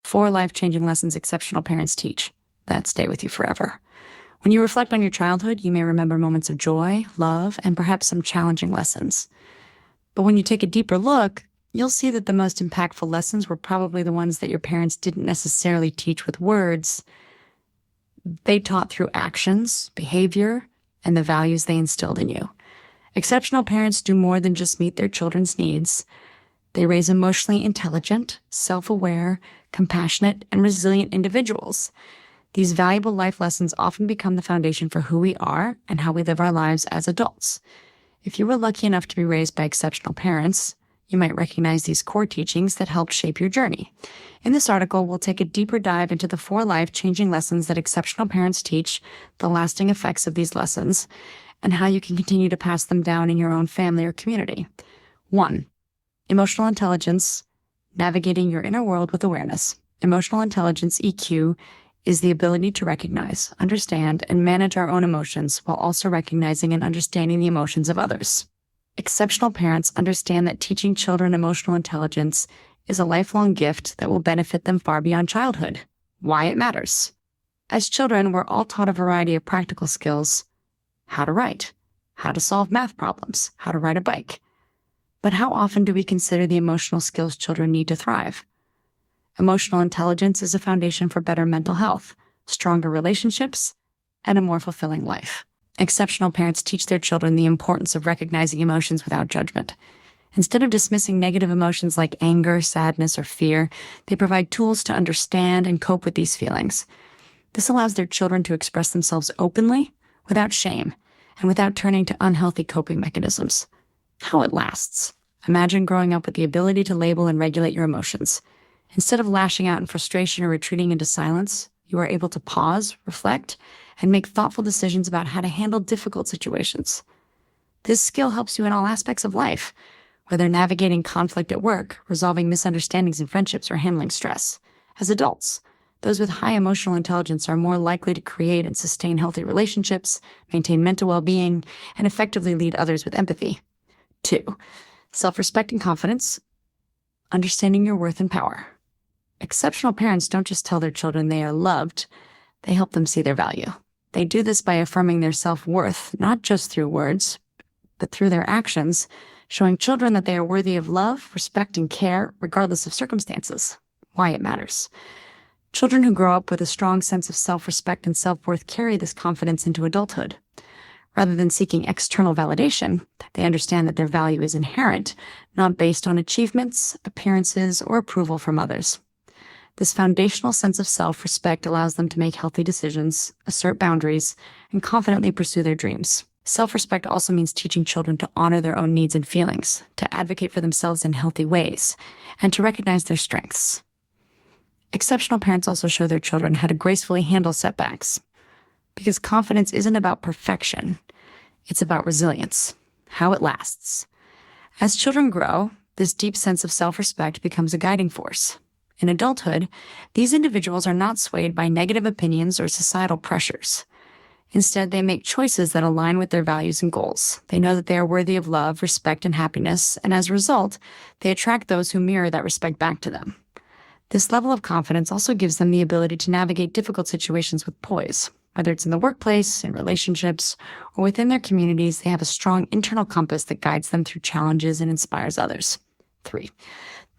4 life-changing lessons exceptional parents teach that stay with you forever. When you reflect on your childhood, you may remember moments of joy, love, and perhaps some challenging lessons. But when you take a deeper look, you'll see that the most impactful lessons were probably the ones that your parents didn't necessarily teach with words. They taught through actions, behavior, and the values they instilled in you. Exceptional parents do more than just meet their children's needs. They raise emotionally intelligent, self-aware, compassionate, and resilient individuals. These valuable life lessons often become the foundation for who we are and how we live our lives as adults. If you were lucky enough to be raised by exceptional parents, you might recognize these core teachings that helped shape your journey. In this article, we'll take a deeper dive into the 4 life-changing lessons that exceptional parents teach, the lasting effects of these lessons, and how you can continue to pass them down in your own family or community. 1. Emotional intelligence, navigating your inner world with awareness. Emotional intelligence, EQ, is the ability to recognize, understand, and manage our own emotions while also recognizing and understanding the emotions of others. Exceptional parents understand that teaching children emotional intelligence is a lifelong gift that will benefit them far beyond childhood. Why it matters. As children, we're all taught a variety of practical skills: how to write, how to solve math problems, how to ride a bike. But how often do we consider the emotional skills children need to thrive? Emotional intelligence is a foundation for better mental health, stronger relationships, and a more fulfilling life. Exceptional parents teach their children the importance of recognizing emotions without judgment. Instead of dismissing negative emotions like anger, sadness, or fear, they provide tools to understand and cope with these feelings. This allows their children to express themselves openly, without shame, and without turning to unhealthy coping mechanisms. How it lasts. Imagine growing up with the ability to label and regulate your emotions. Instead of lashing out in frustration or retreating into silence, you are able to pause, reflect, and make thoughtful decisions about how to handle difficult situations. This skill helps you in all aspects of life, whether navigating conflict at work, resolving misunderstandings in friendships, or handling stress. As adults, those with high emotional intelligence are more likely to create and sustain healthy relationships, maintain mental well-being, and effectively lead others with empathy. 2. Self-respect and confidence, understanding your worth and power. Exceptional parents don't just tell their children they are loved, they help them see their value. They do this by affirming their self-worth, not just through words, but through their actions, showing children that they are worthy of love, respect, and care, regardless of circumstances. Why it matters. Children who grow up with a strong sense of self-respect and self-worth carry this confidence into adulthood. Rather than seeking external validation, they understand that their value is inherent, not based on achievements, appearances, or approval from others. This foundational sense of self-respect allows them to make healthy decisions, assert boundaries, and confidently pursue their dreams. Self-respect also means teaching children to honor their own needs and feelings, to advocate for themselves in healthy ways, and to recognize their strengths. Exceptional parents also show their children how to gracefully handle setbacks, because confidence isn't about perfection, it's about resilience, how it lasts. As children grow, this deep sense of self-respect becomes a guiding force. In adulthood, these individuals are not swayed by negative opinions or societal pressures. Instead, they make choices that align with their values and goals. They know that they are worthy of love, respect, and happiness, and as a result, they attract those who mirror that respect back to them. This level of confidence also gives them the ability to navigate difficult situations with poise. Whether it's in the workplace, in relationships, or within their communities, they have a strong internal compass that guides them through challenges and inspires others. 3.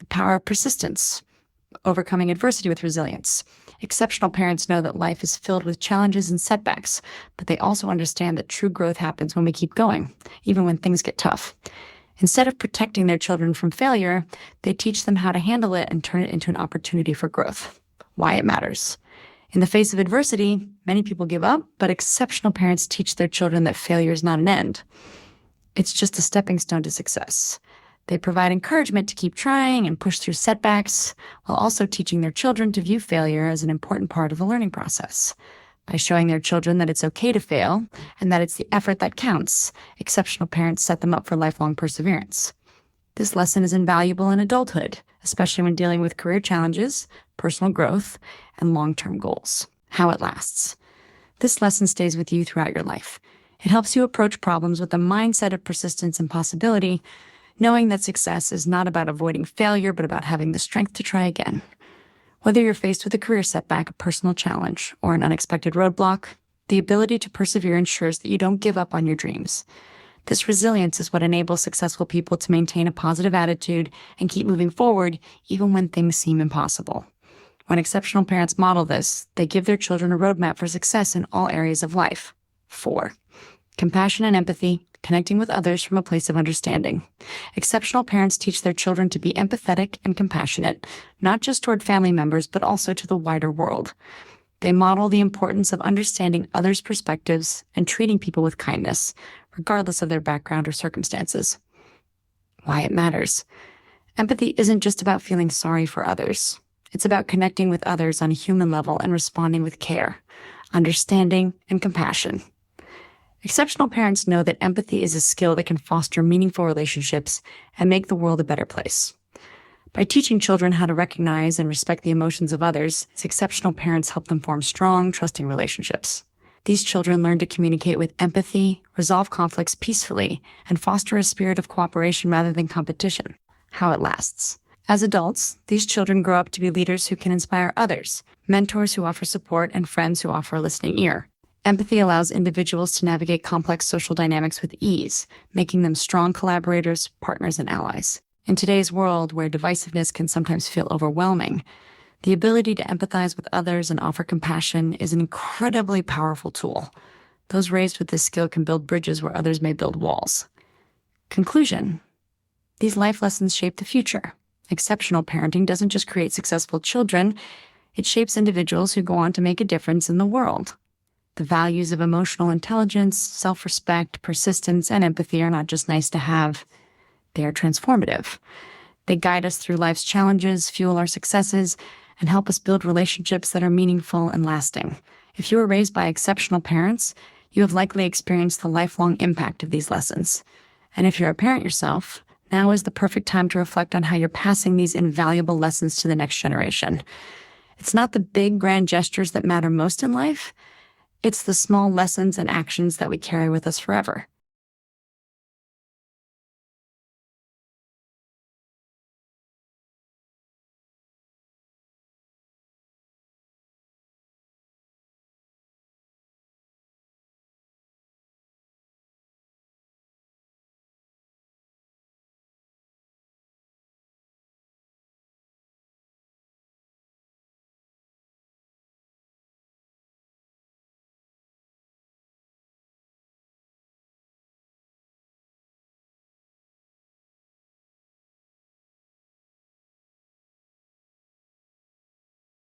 The power of persistence. Overcoming adversity with resilience. Exceptional parents know that life is filled with challenges and setbacks, but they also understand that true growth happens when we keep going, even when things get tough. Instead of protecting their children from failure, they teach them how to handle it and turn it into an opportunity for growth. Why it matters. In the face of adversity, many people give up, but exceptional parents teach their children that failure is not an end. It's just a stepping stone to success. They provide encouragement to keep trying and push through setbacks, while also teaching their children to view failure as an important part of the learning process. By showing their children that it's okay to fail and that it's the effort that counts, exceptional parents set them up for lifelong perseverance. This lesson is invaluable in adulthood, especially when dealing with career challenges, personal growth, and long-term goals. How it lasts. This lesson stays with you throughout your life. It helps you approach problems with a mindset of persistence and possibility, knowing that success is not about avoiding failure, but about having the strength to try again. Whether you're faced with a career setback, a personal challenge, or an unexpected roadblock, the ability to persevere ensures that you don't give up on your dreams. This resilience is what enables successful people to maintain a positive attitude and keep moving forward even when things seem impossible. When exceptional parents model this, they give their children a roadmap for success in all areas of life. 4. Compassion and empathy, connecting with others from a place of understanding. Exceptional parents teach their children to be empathetic and compassionate, not just toward family members, but also to the wider world. They model the importance of understanding others' perspectives and treating people with kindness, regardless of their background or circumstances. Why it matters. Empathy isn't just about feeling sorry for others. It's about connecting with others on a human level and responding with care, understanding, and compassion. Exceptional parents know that empathy is a skill that can foster meaningful relationships and make the world a better place. By teaching children how to recognize and respect the emotions of others, exceptional parents help them form strong, trusting relationships. These children learn to communicate with empathy, resolve conflicts peacefully, and foster a spirit of cooperation rather than competition. How it lasts. As adults, these children grow up to be leaders who can inspire others, mentors who offer support, and friends who offer a listening ear. Empathy allows individuals to navigate complex social dynamics with ease, making them strong collaborators, partners, and allies. In today's world, where divisiveness can sometimes feel overwhelming, the ability to empathize with others and offer compassion is an incredibly powerful tool. Those raised with this skill can build bridges where others may build walls. Conclusion. These life lessons shape the future. Exceptional parenting doesn't just create successful children, it shapes individuals who go on to make a difference in the world. The values of emotional intelligence, self-respect, persistence, and empathy are not just nice to have. They are transformative. They guide us through life's challenges, fuel our successes, and help us build relationships that are meaningful and lasting. If you were raised by exceptional parents, you have likely experienced the lifelong impact of these lessons. And if you're a parent yourself, now is the perfect time to reflect on how you're passing these invaluable lessons to the next generation. It's not the big, grand gestures that matter most in life. It's the small lessons and actions that we carry with us forever.